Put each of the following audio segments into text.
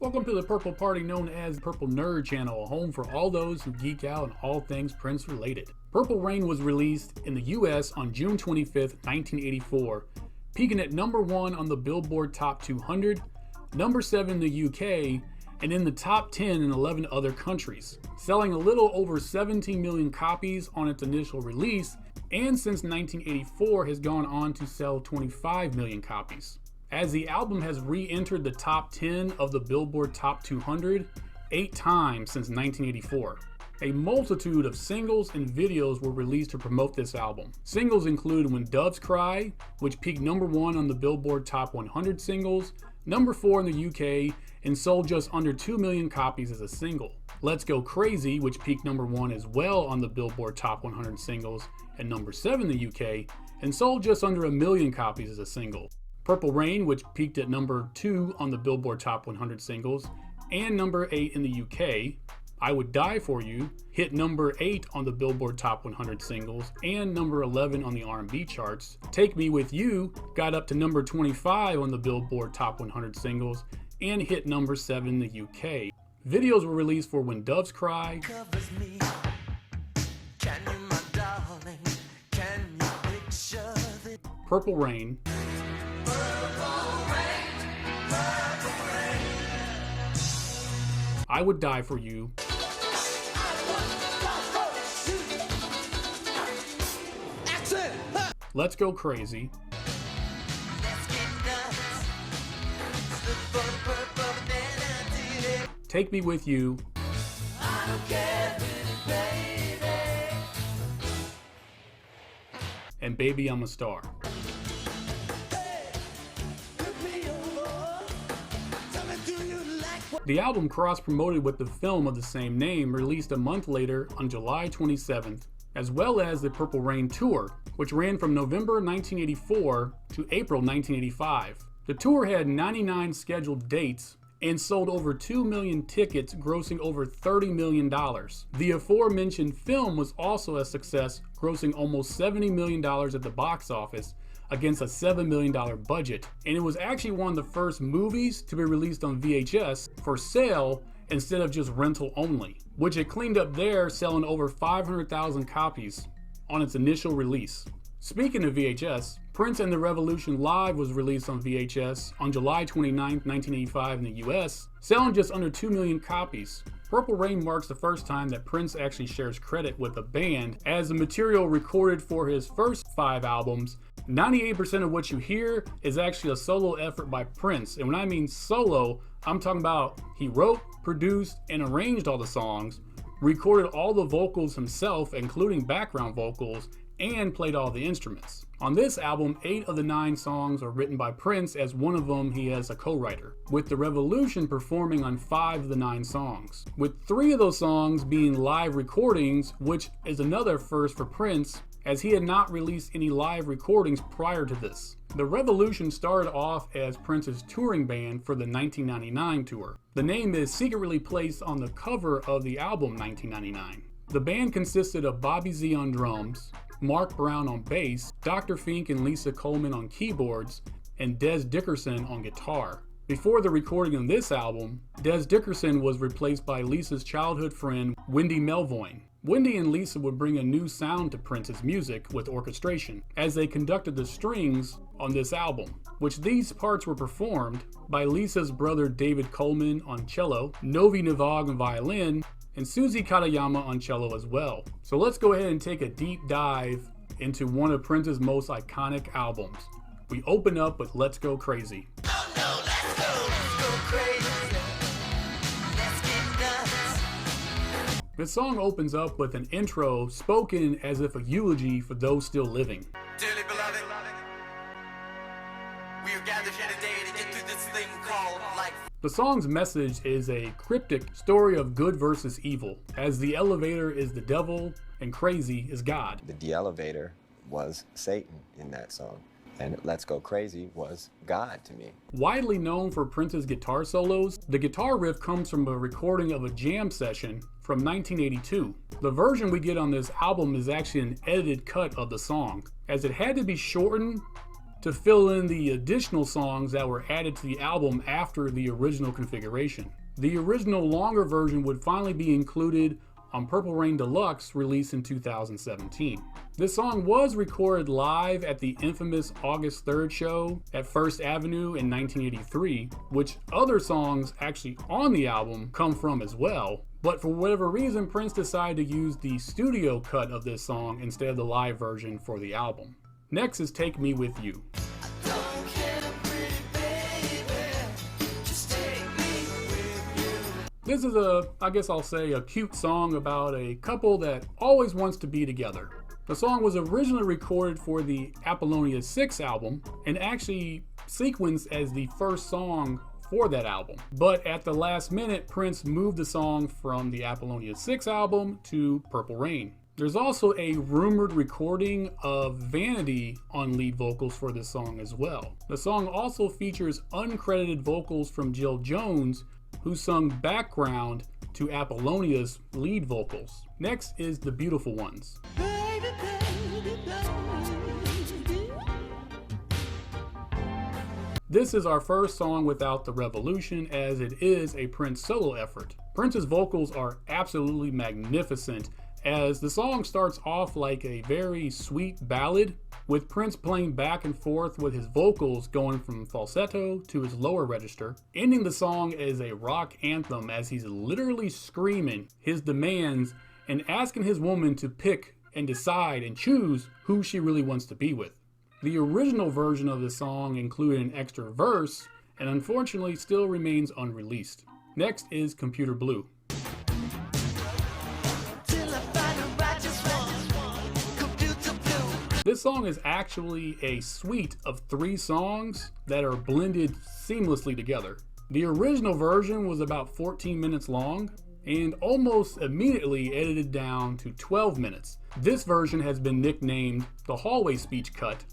Welcome to the Purple Party, known as Purple Nerd Channel, a home for all those who geek out on all things Prince related. Purple Rain was released in the US on June 25th, 1984, peaking at number 1 on the Billboard Top 200, number 7 in the UK, and in the top 10 in 11 other countries, selling a little over 17 million copies on its initial release, and since 1984 has gone on to sell 25 million copies. As the album has re-entered the top 10 of the Billboard Top 200 8 times since 1984. A multitude of singles and videos were released to promote this album. Singles include When Doves Cry, which peaked number 1 on the Billboard Top 100 singles, number 4 in the UK, and sold just under 2 million copies as a single. Let's Go Crazy, which peaked number 1 as well on the Billboard Top 100 singles, and number 7 in the UK, and sold just under 1 million copies as a single. Purple Rain, which peaked at number 2 on the Billboard Top 100 singles, and number 8 in the UK. I Would Die For You hit number 8 on the Billboard Top 100 singles and number 11 on the R&B charts. Take Me With You got up to number 25 on the Billboard Top 100 singles and hit number 7 in the UK. Videos were released for When Doves Cry, Purple Rain, I Would Die For You, Let's Go Crazy, Take Me With You, and Baby I'm a Star. The album cross-promoted with the film of the same name, released a month later on July 27th, as well as the Purple Rain Tour, which ran from November 1984 to April 1985. The tour had 99 scheduled dates and sold over 2 million tickets, grossing over $30 million. The aforementioned film was also a success, grossing almost $70 million at the box office, against a $7 million budget, and it was actually one of the first movies to be released on VHS for sale instead of just rental only, which it cleaned up there, selling over 500,000 copies on its initial release. Speaking of VHS, Prince and the Revolution Live was released on VHS on July 29, 1985 in the US, selling just under 2 million copies. Purple Rain marks the first time that Prince actually shares credit with a band, as the material recorded for his first 5 albums, 98% of what you hear is actually a solo effort by Prince. And when I mean solo, I'm talking about he wrote, produced, and arranged all the songs, recorded all the vocals himself, including background vocals, and played all the instruments. On this album, 8 of the 9 songs are written by Prince, as one of them he has a co-writer, with The Revolution performing on 5 of the 9 songs, with 3 of those songs being live recordings, which is another first for Prince, as he had not released any live recordings prior to this. The Revolution started off as Prince's touring band for the 1999 tour. The name is secretly placed on the cover of the album 1999. The band consisted of Bobby Z on drums, Mark Brown on bass, Dr. Fink and Lisa Coleman on keyboards, and Dez Dickerson on guitar. Before the recording of this album, Dez Dickerson was replaced by Lisa's childhood friend, Wendy Melvoin. Wendy and Lisa would bring a new sound to Prince's music with orchestration, as they conducted the strings on this album, which these parts were performed by Lisa's brother David Coleman on cello, Novi Navag on violin, and Suzy Katayama on cello as well. So let's go ahead and take a deep dive into one of Prince's most iconic albums. We open up with Let's Go Crazy. Oh no, let's go crazy. Let's get nuts. The song opens up with an intro spoken as if a eulogy for those still living. Dearly beloved, we are gathered here today to get through this thing called life. The song's message is a cryptic story of good versus evil, as the elevator is the devil and crazy is God. The elevator was Satan in that song, and Let's Go Crazy was God to me. Widely known for Prince's guitar solos, the guitar riff comes from a recording of a jam session from 1982. The version we get on this album is actually an edited cut of the song, as it had to be shortened to fill in the additional songs that were added to the album after the original configuration. The original longer version would finally be included on Purple Rain Deluxe, released in 2017. This song was recorded live at the infamous August 3rd show at First Avenue in 1983, which other songs actually on the album come from as well. But for whatever reason, Prince decided to use the studio cut of this song instead of the live version for the album. Next is Take Me With You. Don't care, pretty baby, just take me with you. This is I guess I'll say, a cute song about a couple that always wants to be together. The song was originally recorded for the Apollonia 6 album and actually sequenced as the first song for that album. But at the last minute, Prince moved the song from the Apollonia 6 album to Purple Rain. There's also a rumored recording of Vanity on lead vocals for this song as well. The song also features uncredited vocals from Jill Jones, who sung background to Apollonia's lead vocals. Next is The Beautiful Ones. Baby, baby, baby. This is our first song without the Revolution, as it is a Prince solo effort. Prince's vocals are absolutely magnificent, as the song starts off like a very sweet ballad, with Prince playing back and forth with his vocals going from falsetto to his lower register, ending the song as a rock anthem as he's literally screaming his demands and asking his woman to pick and decide and choose who she really wants to be with. The original version of the song included an extra verse and unfortunately still remains unreleased. Next is Computer Blue. Till I find a righteous one, computer blue. This song is actually a suite of 3 songs that are blended seamlessly together. The original version was about 14 minutes long and almost immediately edited down to 12 minutes. This version has been nicknamed the Hallway Speech Cut,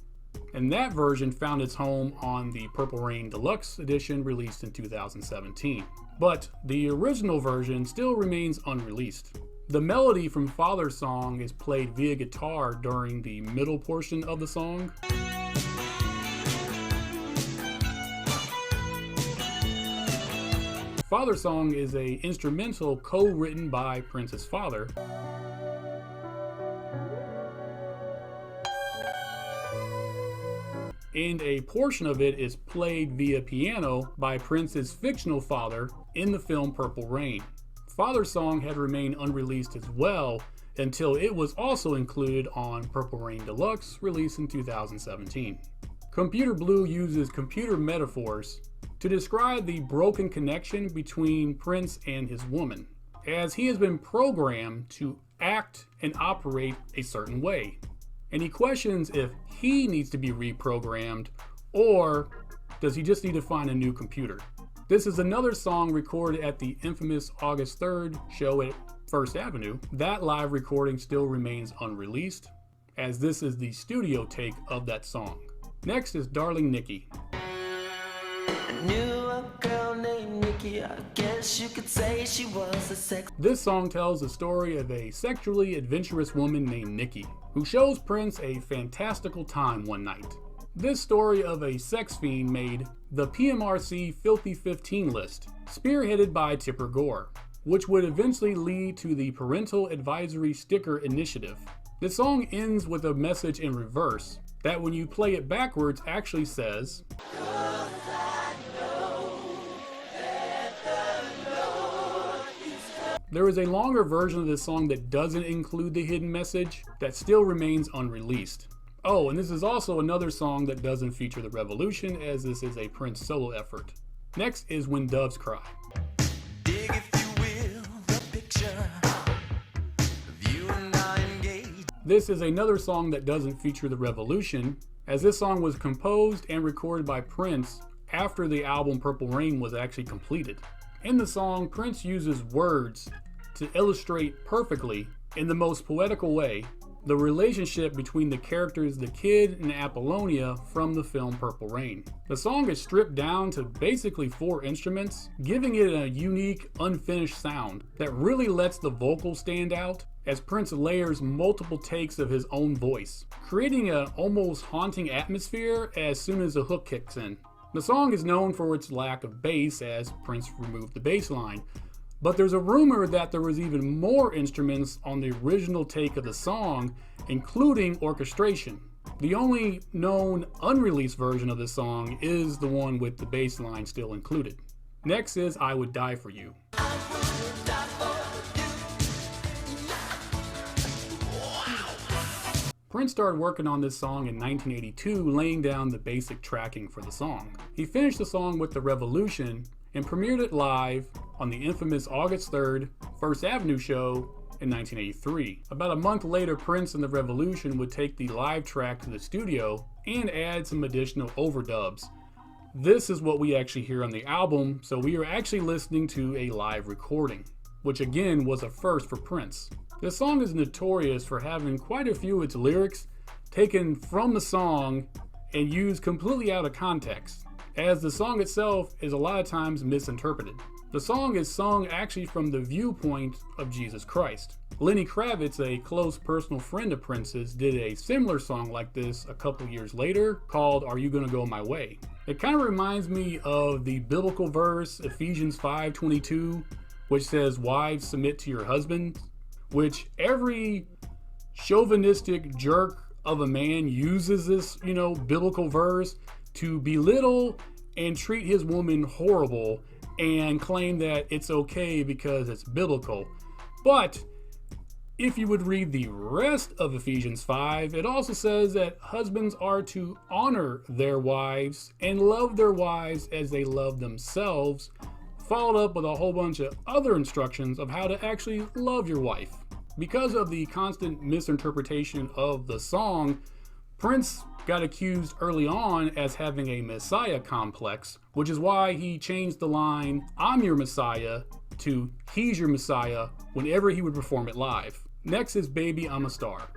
and that version found its home on the Purple Rain Deluxe edition released in 2017. But the original version still remains unreleased. The melody from Father's Song is played via guitar during the middle portion of the song. Father's Song is an instrumental co-written by Prince's father. And a portion of it is played via piano by Prince's fictional father in the film Purple Rain. Father's Song had remained unreleased as well until it was also included on Purple Rain Deluxe, released in 2017. Computer Blue uses computer metaphors to describe the broken connection between Prince and his woman, as he has been programmed to act and operate a certain way. And he questions if he needs to be reprogrammed, or does he just need to find a new computer? This is another song recorded at the infamous August 3rd show at First Avenue. That live recording still remains unreleased, as this is the studio take of that song. Next is Darling Nikki. Knew a girl named Nikki, I guess you could say she was a sex. This song tells the story of a sexually adventurous woman named Nikki, who shows Prince a fantastical time one night. This story of a sex fiend made the PMRC Filthy 15 list, spearheaded by Tipper Gore, which would eventually lead to the Parental Advisory Sticker Initiative. The song ends with a message in reverse that, when you play it backwards, actually says, There is a longer version of this song that doesn't include the hidden message that still remains unreleased. Oh, and this is also another song that doesn't feature the Revolution, as this is a Prince solo effort. Next is When Doves Cry. Dig, if you will, the picture of you and I engaged. This is another song that doesn't feature the Revolution, as this song was composed and recorded by Prince after the album Purple Rain was actually completed. In the song, Prince uses words to illustrate perfectly, in the most poetical way, the relationship between the characters the Kid and Apollonia from the film Purple Rain. The song is stripped down to basically 4 instruments, giving it a unique, unfinished sound that really lets the vocals stand out. as Prince layers multiple takes of his own voice, creating an almost haunting atmosphere as soon as the hook kicks in. The song is known for its lack of bass, as Prince removed the bass line, but there's a rumor that there was even more instruments on the original take of the song, including orchestration. The only known unreleased version of the song is the one with the bass line still included. Next is I Would Die For You. Prince started working on this song in 1982, laying down the basic tracking for the song. He finished the song with The Revolution and premiered it live on the infamous August 3rd First Avenue show in 1983. About a month later, Prince and The Revolution would take the live track to the studio and add some additional overdubs. This is what we actually hear on the album, so we are actually listening to a live recording, which again was a first for Prince. This song is notorious for having quite a few of its lyrics taken from the song and used completely out of context, as the song itself is a lot of times misinterpreted. The song is sung actually from the viewpoint of Jesus Christ. Lenny Kravitz, a close personal friend of Prince's, did a similar song like this a couple years later called Are You Gonna Go My Way? It kind of reminds me of the biblical verse Ephesians 5:22, which says, "Wives, submit to your husbands," which every chauvinistic jerk of a man uses this, biblical verse to belittle and treat his woman horrible and claim that it's okay because it's biblical. But if you would read the rest of Ephesians 5, it also says that husbands are to honor their wives and love their wives as they love themselves, followed up with a whole bunch of other instructions of how to actually love your wife. Because of the constant misinterpretation of the song, Prince got accused early on as having a Messiah complex, which is why he changed the line, "I'm your Messiah," to "He's your Messiah" whenever he would perform it live. Next is Baby I'm a Star.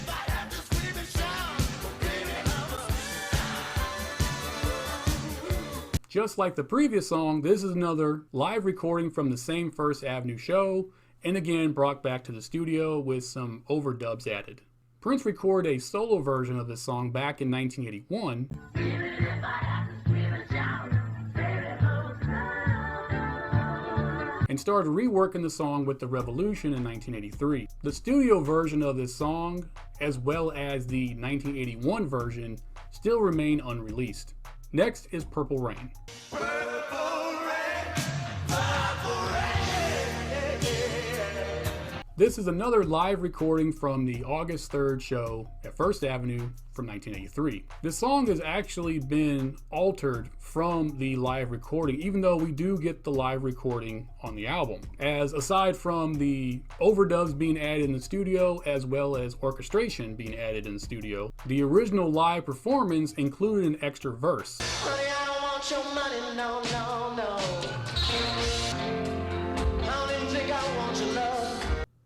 Just like the previous song, this is another live recording from the same First Avenue show, and again brought back to the studio with some overdubs added. Prince recorded a solo version of this song back in 1981, and started reworking the song with The Revolution in 1983. The studio version of this song, as well as the 1981 version, still remain unreleased. Next is Purple Rain. This is another live recording from the August 3rd show at First Avenue from 1983. This song has actually been altered from the live recording, even though we do get the live recording on the album. As aside from the overdubs being added in the studio, as well as orchestration being added in the studio, the original live performance included an extra verse. Honey, I don't want your money, no, no, no. I don't even think I want your love.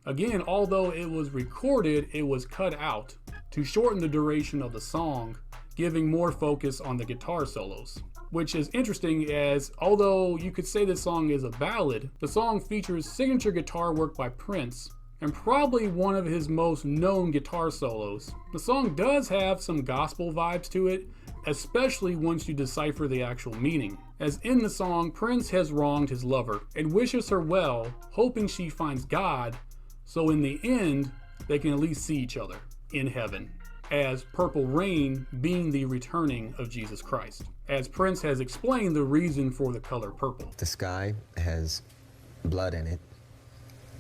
Again, although it was recorded, it was cut out to shorten the duration of the song, giving more focus on the guitar solos. Which is interesting, as although you could say this song is a ballad, the song features signature guitar work by Prince, and probably one of his most known guitar solos. The song does have some gospel vibes to it, especially once you decipher the actual meaning. As in the song, Prince has wronged his lover and wishes her well, hoping she finds God, so in the end, they can at least see each other in heaven, as Purple Rain being the returning of Jesus Christ. As Prince has explained the reason for the color purple. The sky has blood in it.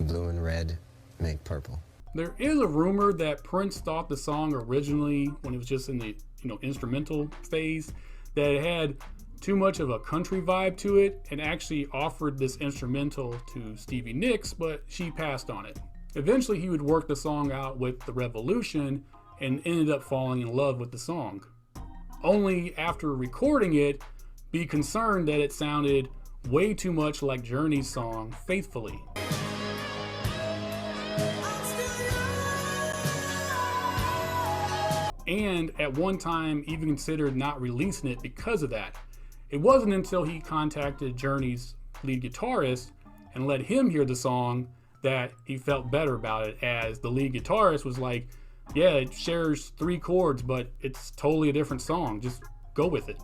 Blue and red make purple. There is a rumor that Prince thought the song originally, when it was just in the instrumental phase, that it had too much of a country vibe to it, and actually offered this instrumental to Stevie Nicks, but she passed on it. Eventually he would work the song out with The Revolution and ended up falling in love with the song. Only after recording it, be concerned that it sounded way too much like Journey's song, Faithfully. And at one time even considered not releasing it because of that. It wasn't until he contacted Journey's lead guitarist and let him hear the song that he felt better about it, as the lead guitarist was like, yeah, it shares 3 chords, but it's totally a different song. Just go with it.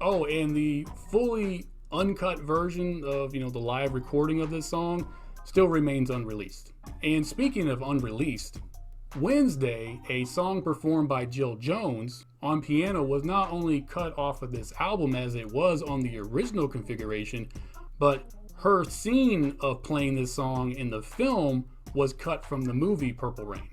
Oh, and the fully uncut version of, the live recording of this song still remains unreleased. And speaking of unreleased, Wednesday, a song performed by Jill Jones on piano, was not only cut off of this album as it was on the original configuration, but her scene of playing this song in the film was cut from the movie Purple Rain.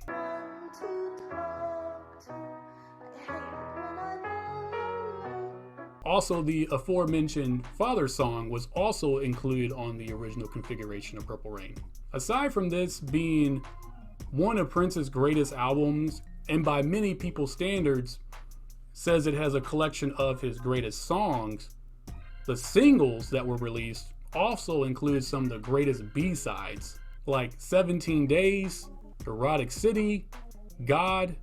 Also, the aforementioned Father song was also included on the original configuration of Purple Rain. Aside from this being one of Prince's greatest albums, and by many people's standards says it has a collection of his greatest songs, the singles that were released also included some of the greatest B-sides, like 17 Days, Erotic City, God,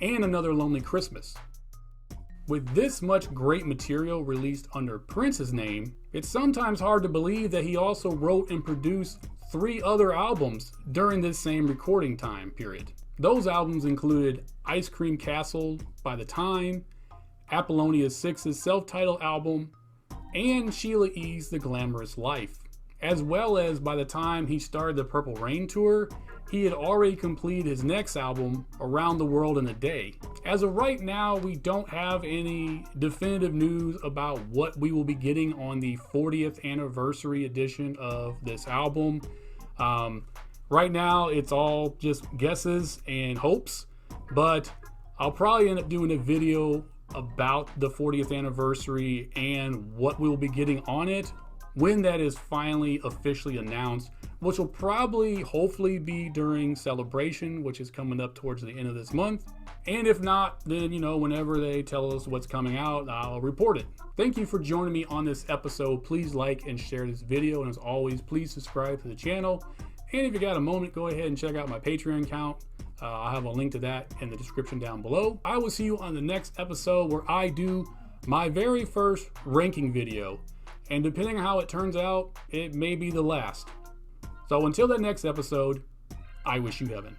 and Another Lonely Christmas. With this much great material released under Prince's name, it's sometimes hard to believe that he also wrote and produced 3 other albums during this same recording time period. Those albums included Ice Cream Castle by The Time, Apollonia 6's self-titled album, and Sheila E.'s The Glamorous Life. As well as, by the time he started the Purple Rain tour, he had already completed his next album, Around the World in a Day. As of right now, we don't have any definitive news about what we will be getting on the 40th anniversary edition of this album. Right now, it's all just guesses and hopes, but I'll probably end up doing a video about the 40th anniversary and what we'll be getting on it when that is finally officially announced, which will probably hopefully be during Celebration, which is coming up towards the end of this month. And if not, then whenever they tell us what's coming out, I'll report it. Thank you for joining me on this episode. Please like and share this video, and as always, please subscribe to the channel. And if you got a moment, go ahead and check out my Patreon account. I'll have a link to that in the description down below. I will see you on the next episode, where I do my very first ranking video. And depending on how it turns out, it may be the last. So until that next episode, I wish you heaven.